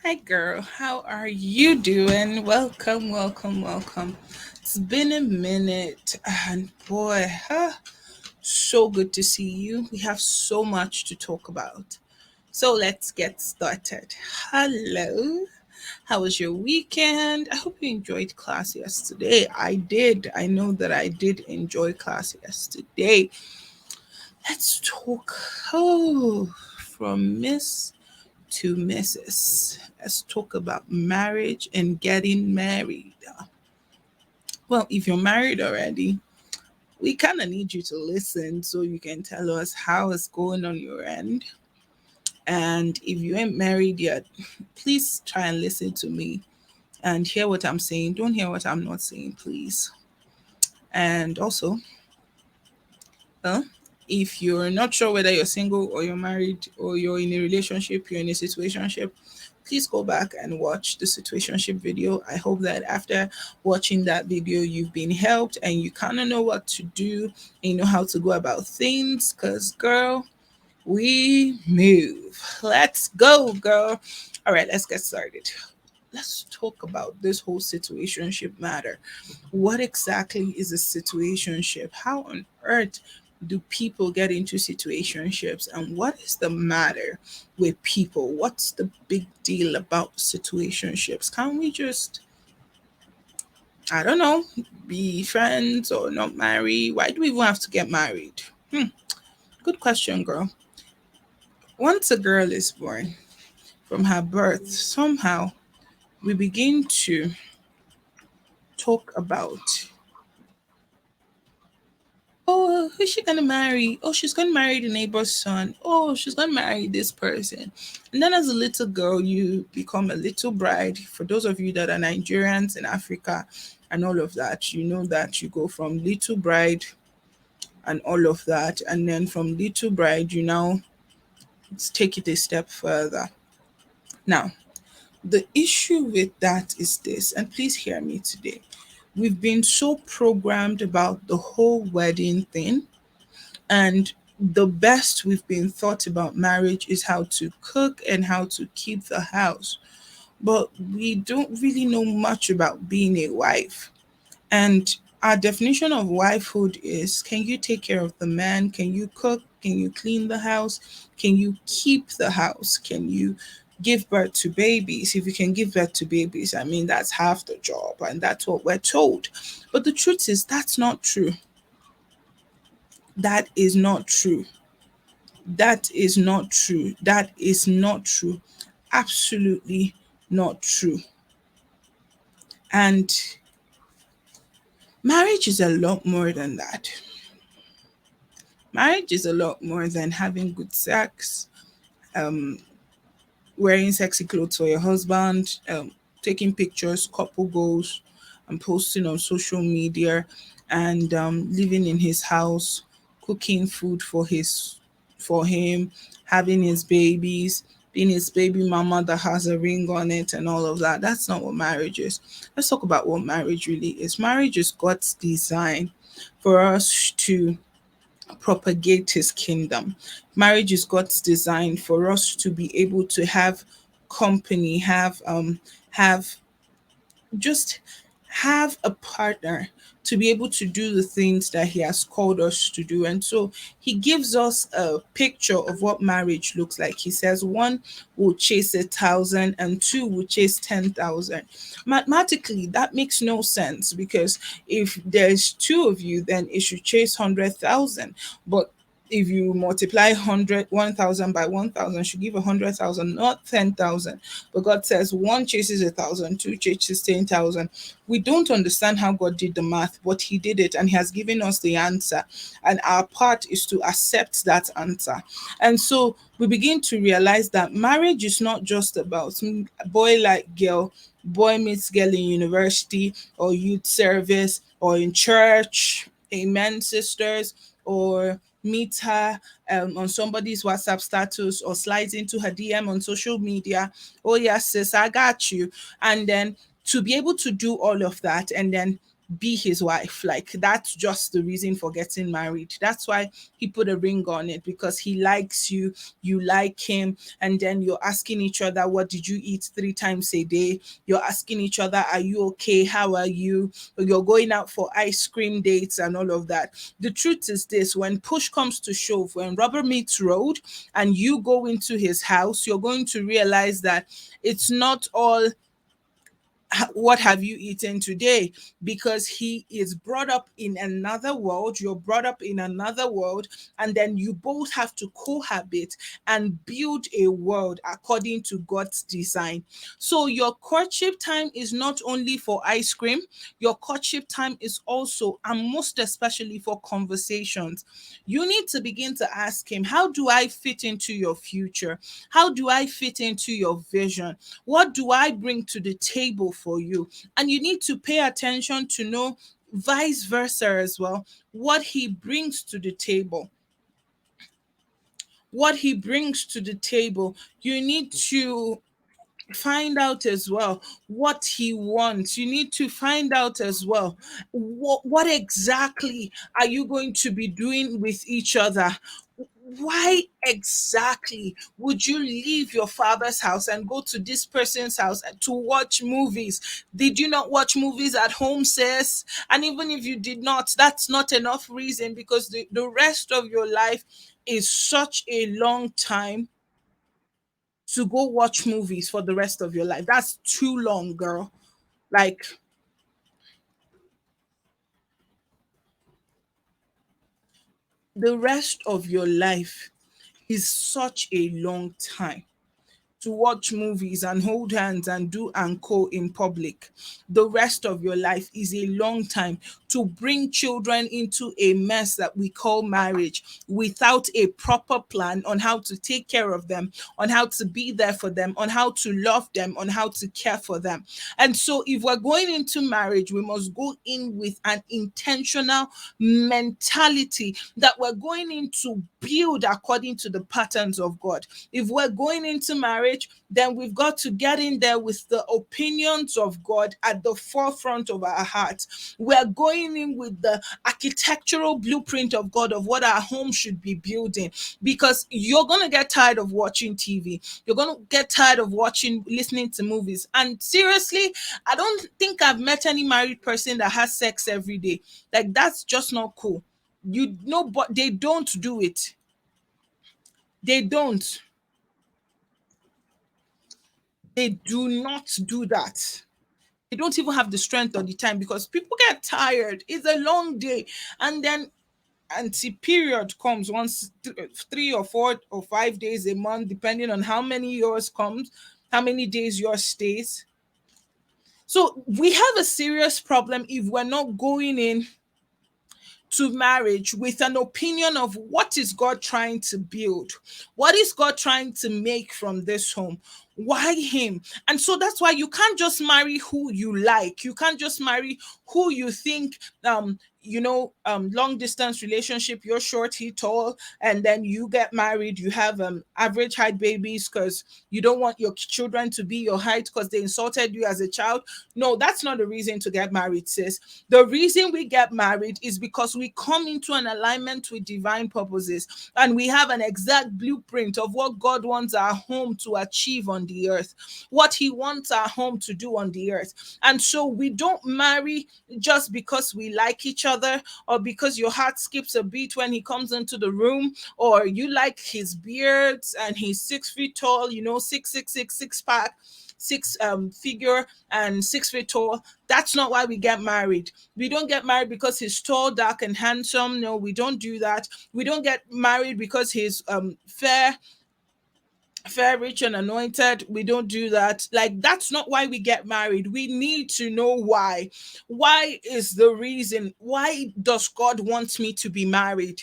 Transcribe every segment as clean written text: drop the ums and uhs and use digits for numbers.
Hi, girl. How are you doing? Welcome, welcome, welcome. It's been a minute, and boy, so good to see you. We have so much to talk about. So let's get started. Hello. How was your weekend? I hope you enjoyed class yesterday. I did. I know that I did enjoy class yesterday. Let's talk. From Miss to Mrs. Let's talk about marriage and getting married. Well, if you're married already, we kind of need you to listen so you can tell us how it's going on your end. And if you ain't married yet, please try and listen to me and hear what I'm saying. Don't hear what I'm not saying, please. And also, uh, if you're not sure whether you're single or you're married or you're in a relationship, you're in a situationship, please go back and watch the situationship video. I hope that after watching that video, you've been helped and you kind of know what to do and you know how to go about things. Because, girl, we move. Let's go, girl. All right, let's get started. Let's talk about this whole situationship matter. What exactly is a situationship? How on earth do people get into situationships? And what is the matter with people? What's the big deal about situationships? Can't we just, I don't know, be friends or not marry? Why do we even have to get married? Good question, girl. Once a girl is born, from her birth, somehow we begin to talk about, oh, who's she gonna marry? Oh, she's gonna marry the neighbor's son. Oh, she's gonna marry this person. And then as a little girl, you become a little bride. For those of you that are Nigerians in Africa and all of that, you know that you go from little bride and all of that. And then from little bride, you now take it a step further. Now, the issue with that is this, and please hear me today. We've been so programmed about the whole wedding thing. And the best we've been taught about marriage is how to cook and how to keep the house. But we don't really know much about being a wife. And our definition of wifehood is, can you take care of the man? Can you cook? Can you clean the house? Can you keep the house? Can you give birth to babies? If you can give birth to babies, I mean, that's half the job. And that's what we're told. But the truth is, that's not true. That is not true. That is not true. That is not true. Absolutely not true. And marriage is a lot more than that. Marriage is a lot more than having good sex, um, wearing sexy clothes for your husband, taking pictures, couple goals, and posting on social media, and living in his house, cooking food for him, having his babies, being his baby mama that has a ring on it, and all of that. That's not what marriage is. Let's talk about what marriage really is. Marriage is God's design for us to propagate his kingdom. Marriage is God's design for us to be able to have company, have just have a partner to be able to do the things that he has called us to do. And so he gives us a picture of what marriage looks like. He says one will chase 1,000 and two will chase 10,000. Mathematically, that makes no sense because if there's two of you, then it should chase 100,000. But if you multiply 1,000 by 1,000 should give 100,000, not 10,000. But God says one chases 1,000, two chases 10,000. We don't understand how God did the math, but He did it and He has given us the answer. And our part is to accept that answer. And so we begin to realize that marriage is not just about boy like girl, boy meets girl in university or youth service or in church. Amen, sisters. Or meet her on somebody's WhatsApp status or slides into her DM on social media. Oh, yes, sis, I got you. And then to be able to do all of that and then be his wife. Like, that's just the reason for getting married. That's why he put a ring on it, because he likes you, you like him, and then you're asking each other, what did you eat 3 times a day? You're asking each other, are you okay? How are you? You're going out for ice cream dates and all of that. The truth is this: when push comes to shove, when rubber meets road, and you go into his house, you're going to realize that it's not all what have you eaten today, because he is brought up in another world, you're brought up in another world, and then you both have to cohabit and build a world according to God's design. So your courtship time is not only for ice cream, your courtship time is also, and most especially, for conversations. You need to begin to ask him, how do I fit into your future? How do I fit into your vision? What do I bring to the table for you? And you need to pay attention to know, vice versa as well, what he brings to the table. What he brings to the table. You need to find out as well what he wants. You need to find out as well what exactly are you going to be doing with each other. Why exactly would you leave your father's house and go to this person's house to watch movies? Did you not watch movies at home, sis? And even if you did not, that's not enough reason, because the rest of your life is such a long time to go watch movies for the rest of your life. That's too long, girl. Like, the rest of your life is such a long time to watch movies and hold hands and do and co in public. The rest of your life is a long time to bring children into a mess that we call marriage without a proper plan on how to take care of them, on how to be there for them, on how to love them, on how to care for them. And so, if we're going into marriage, we must go in with an intentional mentality that we're going in to build according to the patterns of God. If we're going into marriage, then we've got to get in there with the opinions of God at the forefront of our hearts. We're going in with the architectural blueprint of God of what our home should be building, because you're going to get tired of watching TV. You're going to get tired of listening to movies. And seriously, I don't think I've met any married person that has sex every day. Like, that's just not cool. You know, but they don't do it. They don't. They do not do that. They don't even have the strength or the time, because people get tired. It's a long day. And then anti period comes once 3 or 4 or 5 days a month, depending on how many yours comes, how many days yours stays. So we have a serious problem if we're not going in to marriage with an opinion of what is God trying to build? What is God trying to make from this home? Why him? And so that's why you can't just marry who you like. You can't just marry who you think long distance relationship, you're short, he tall, and then you get married, you have average height babies because you don't want your children to be your height because they insulted you as a child. No, that's not the reason to get married, sis. The reason we get married is because we come into an alignment with divine purposes, and we have an exact blueprint of what God wants our home to achieve on the earth, what he wants our home to do on the earth. And so we don't marry just because we like each other, or because your heart skips a beat when he comes into the room, or you like his beards and he's 6 feet tall, 6 6 6 6 pack, six figure, and 6 feet tall. That's not why we get married. We don't get married because he's tall, dark, and handsome. No, we don't do that. We don't get married because he's fair, rich, and anointed. We don't do that. Like, that's not why we get married. We need to know why. Why is the reason? Why does God want me to be married?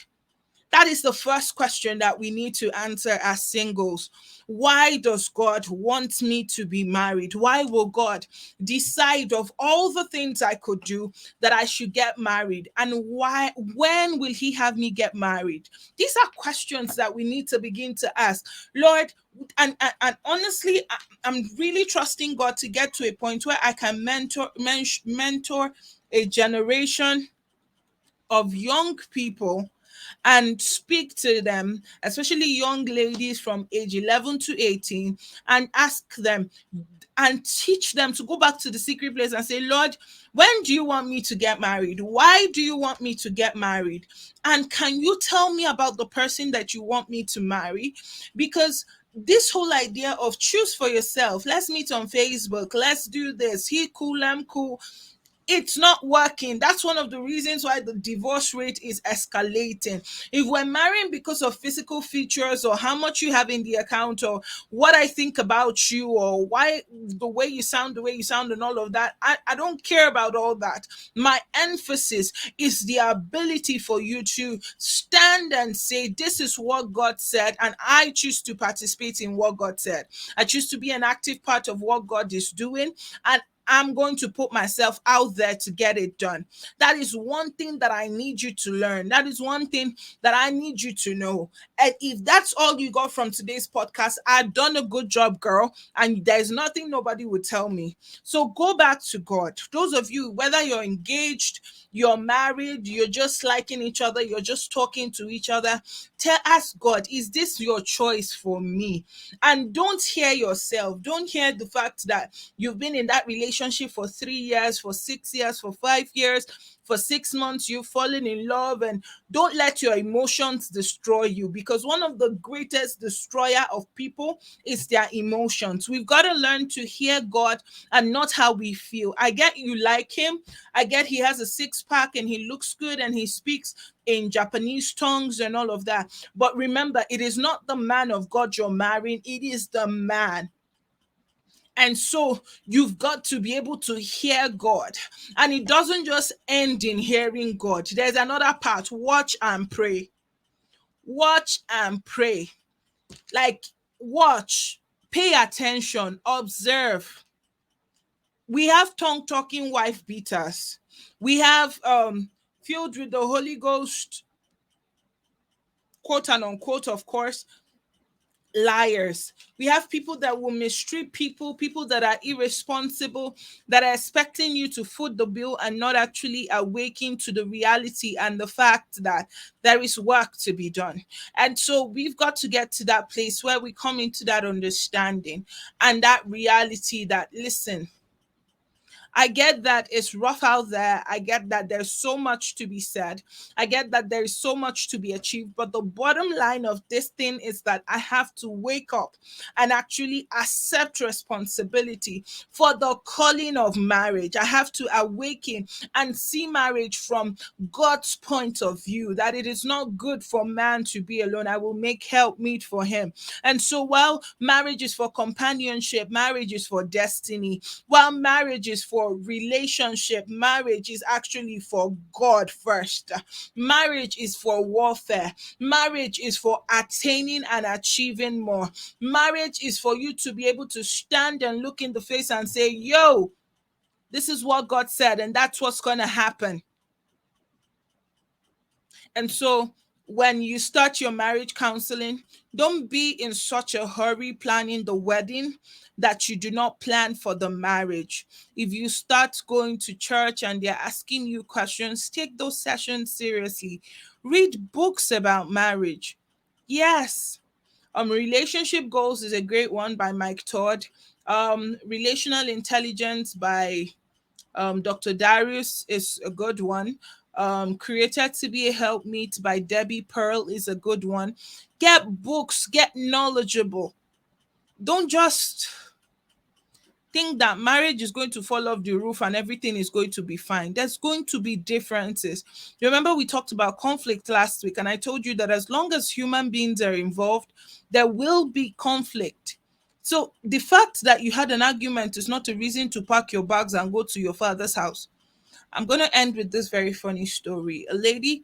That is the first question that we need to answer as singles. Why does God want me to be married? Why will God decide of all the things I could do that I should get married? And why, when will he have me get married? These are questions that we need to begin to ask. Lord, and honestly, I'm really trusting God to get to a point where I can mentor a generation of young people and speak to them, especially young ladies from age 11 to 18, and ask them and teach them to go back to the secret place and say, Lord, when do you want me to get married? Why do you want me to get married? And can you tell me about the person that you want me to marry? Because this whole idea of choose for yourself, let's meet on Facebook, let's do this, he cool, I'm cool, it's not working. That's one of the reasons why the divorce rate is escalating. If we're marrying because of physical features or how much you have in the account or what I think about you or why the way you sound and all of that, I don't care about all that. My emphasis is the ability for you to stand and say, this is what God said, and I choose to participate in what God said. I choose to be an active part of what God is doing. And I'm going to put myself out there to get it done. That is one thing that I need you to learn. That is one thing that I need you to know. And if that's all you got from today's podcast, I've done a good job, girl. And there's nothing nobody would tell me. So go back to God. Those of you, whether you're engaged, you're married, you're just liking each other, you're just talking to each other, ask God, is this your choice for me? And don't hear yourself. Don't hear the fact that you've been in that relationship for 3 years, for 6 years, for 5 years, for 6 months, you've fallen in love, and don't let your emotions destroy you, because one of the greatest destroyer of people is their emotions. We've got to learn to hear God and not how we feel. I get you like him. I get he has a six pack and he looks good and he speaks in Japanese tongues and all of that. But remember, it is not the man of God you're marrying, it is the man. And so you've got to be able to hear God. And it doesn't just end in hearing God. There's another part. Watch and pray. Watch and pray. Like, watch, pay attention, observe. We have tongue talking wife beaters. We have filled with the Holy Ghost, quote and unquote, of course, liars. We have people that will mistreat people, people that are irresponsible, that are expecting you to foot the bill and not actually awaking to the reality and the fact that there is work to be done. And so we've got to get to that place where we come into that understanding and that reality that, listen, I get that it's rough out there. I get that there's so much to be said. I get that there is so much to be achieved. But the bottom line of this thing is that I have to wake up and actually accept responsibility for the calling of marriage. I have to awaken and see marriage from God's point of view, that it is not good for man to be alone. I will make help meet for him. And so while marriage is for companionship, marriage is for destiny, while marriage is for relationship, marriage is actually for God first. Marriage is for warfare. Marriage is for attaining and achieving more. Marriage is for you to be able to stand and look in the face and say, yo, this is what God said, and that's what's going to happen. And so when you start your marriage counseling, don't be in such a hurry planning the wedding that you do not plan for the marriage. If you start going to church and they're asking you questions, take those sessions seriously. Read books about marriage. Yes. Relationship Goals is a great one by Mike Todd. Relational Intelligence by Dr. Darius is a good one. Created to be a Helpmeet by Debbie Pearl is a good one. Get books, get knowledgeable. Don't just think that marriage is going to fall off the roof and everything is going to be fine. There's going to be differences. Remember, we talked about conflict last week, and I told you that as long as human beings are involved, there will be conflict. So the fact that you had an argument is not a reason to pack your bags and go to your father's house. I'm going to end with this very funny story. A lady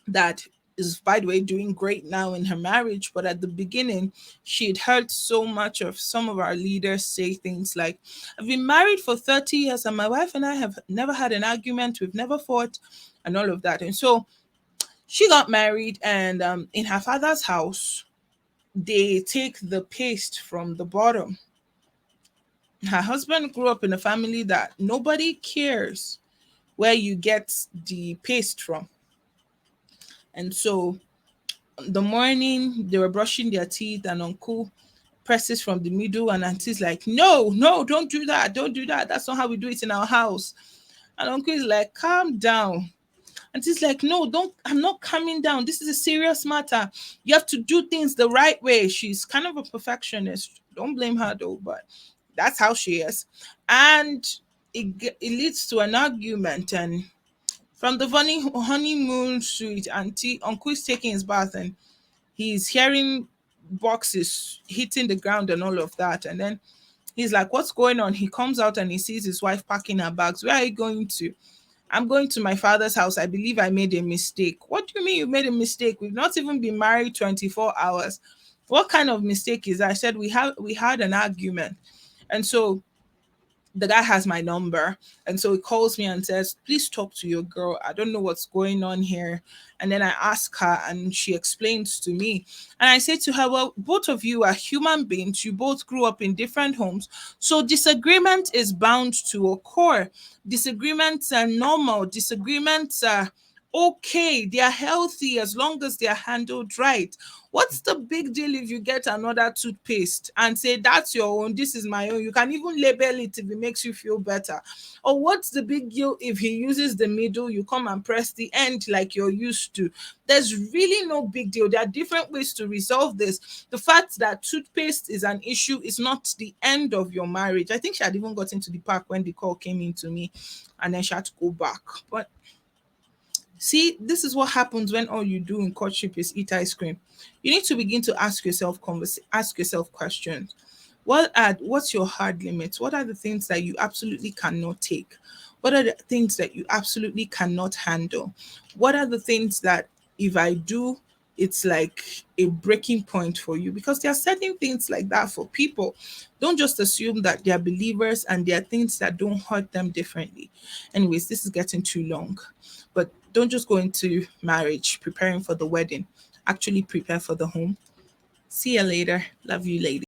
that is, by the way, doing great now in her marriage, but at the beginning, she'd heard so much of some of our leaders say things like, I've been married for 30 years and my wife and I have never had an argument, we've never fought, and all of that. And so she got married, and in her father's house, they take the paste from the bottom. Her husband grew up in a family that nobody cares where you get the paste from. And so the morning they were brushing their teeth, and uncle presses from the middle, and auntie's like, no, no, don't do that, don't do that, that's not how we do it in our house. And uncle is like, calm down. And she's like, no, don't, I'm not coming down. This is a serious matter. You have to do things the right way. She's kind of a perfectionist. Don't blame her though, but that's how she is. And it leads to an argument. And from the honeymoon suite, auntie, uncle is taking his bath, and he's hearing boxes hitting the ground and all of that. And then he's like, what's going on? He comes out and he sees his wife packing her bags. Where are you going to? I'm going to my father's house. I believe I made a mistake. What do you mean you made a mistake? We've not even been married 24 hours. What kind of mistake is that? I said we had an argument. And so the guy has my number, and so he calls me and says, please talk to your girl, I don't know what's going on here. And then I ask her, and she explains to me, and I say to her, well, both of you are human beings, you both grew up in different homes, so disagreement is bound to occur. Disagreements are normal, disagreements are okay, they are healthy as long as they are handled right. What's the big deal if you get another toothpaste and say, that's your own, this is my own? You can even label it if it makes you feel better. Or what's the big deal if he uses the middle, you come and press the end like you're used to? There's really no big deal. There are different ways to resolve this. The fact that toothpaste is an issue is not the end of your marriage. I think she had even gotten to the park when the call came in to me, and then she had to go back. But see, this is what happens when all you do in courtship is eat ice cream. You need to begin to ask yourself questions. What's your hard limits? What are the things that you absolutely cannot take? What are the things that you absolutely cannot handle? What are the things that if I do, it's like a breaking point for you? Because there are certain things like that for people. Don't just assume that they are believers and there are things that don't hurt them differently. Anyways, this is getting too long. But don't just go into marriage preparing for the wedding. Actually prepare for the home. See you later. Love you, lady.